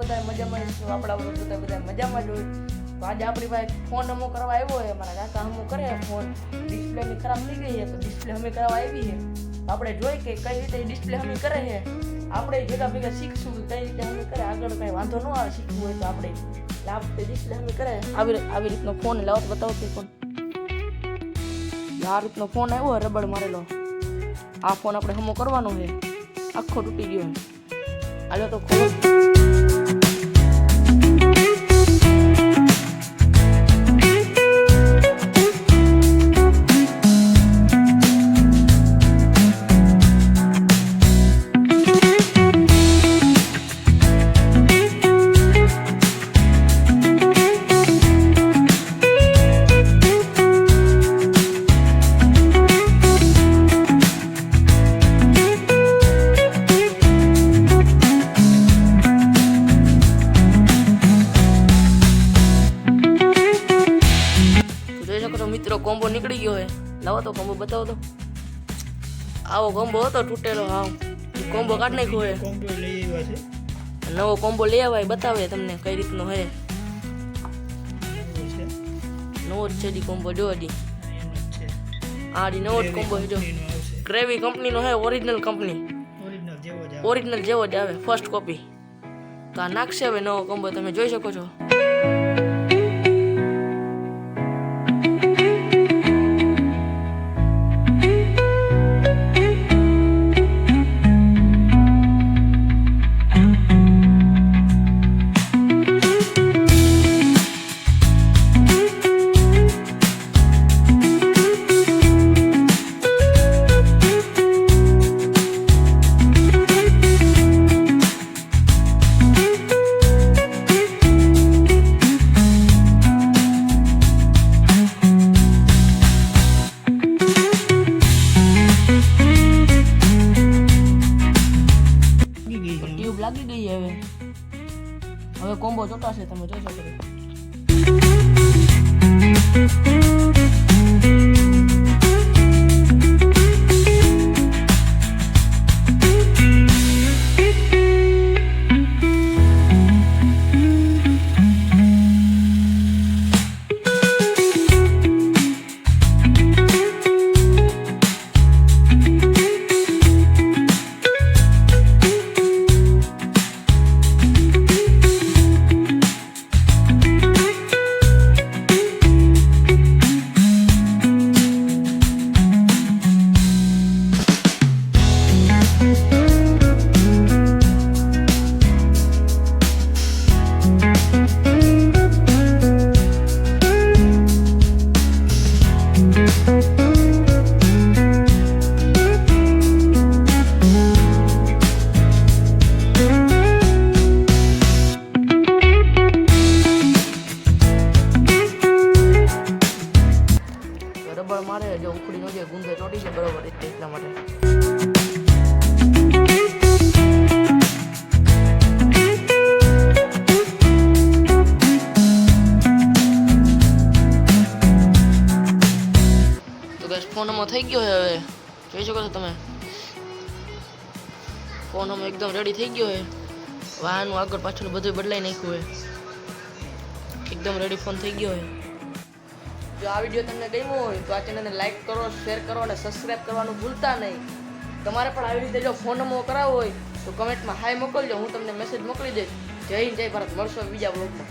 બધા મજામાં જ આપણા બધા મજામાં જ હોય. તો આજે આપણી પાસે ફોન અમો કરવા આવ્યો હોય. અમારા કાકા અમો કરે ફોન, ડિસ્પ્લેની ખરાબ થઈ ગઈ છે તો ડિસ્પ્લે અમે કરવા આવી છે. આપણે જોઈ કે કઈ રીતે ડિસ્પ્લે અમે કરે છે. આપણે ભેગા ભેગા શીખશું કઈ રીતે અમે કરે. આગળ કઈ વાંધો ન આવે શીખવું હોય તો આપણે ડિસ્પ્લે અમે કરે. આવી રીતનો ફોન લાવો તો બતાવો તે ફોન. આ રીતનો ફોન આવ્યો રબડ મારેલો. આ ફોન આપણે હમો કરવાનો છે. આખો તૂટી ગયો હાલો તો ખોલો. મિત્રો કોમ્બો નીકળી ગયો હે. લાવો તો કોમ્બો બતાવો તો. આવો કોમ્બો હતો તૂટેલો. હા કોમ્બો કાઢ નાખ્યો હે. કોમ્બો લઈ આવ્યા છે. નવો કોમ્બો લઈ આવ્યા બતાવે તમને કઈ રીતનો હે. નવો જ છે કોમ્બો જો હજી. હા જી નવો જ કોમ્બો છે જો. ગ્રેવી કંપનીનો હે. Original company. ઓરિજિનલ જેવો જ આવે ફર્સ્ટ કોપી. તો આ નાખશે હવે નવો કોમ્બો તમે જોઈ શકો છો. ટ્યુબ લાગી ગઈ હવે કોમ્બો ચોટાશે તમે જોઈ શકો છો. રબર મારે જો ઉખડી નો જે ગુંદે ચોટી છે બરોબર એટલા માટે. તો ગાઈસ ફોન માં થઈ ગયો છે હવે જોઈ શકો છો તમે. ફોન માં એકદમ રેડી થઈ ગયો છે. વાહનનું આગળ પાછળ બધું બદલાઈ નાખ્યું છે. એકદમ રેડી ફોન થઈ ગયો છે. જો આ વિડીયો તમને ગમ્યો હોય તો આ ચેનલને લાઈક કરો, શેર કરો અને સબસ્ક્રાઇબ કરવાનું ભૂલતા નહીં. તમારે પણ આવી રીતે જો ફોન નંબર કરાવવો હોય તો કમેન્ટમાં હાય મોકલજો. હું તમને મેસેજ મોકલી દઈશ. જય હિન્દ જય ભારત. મળશો બીજા બ્લોગમાં.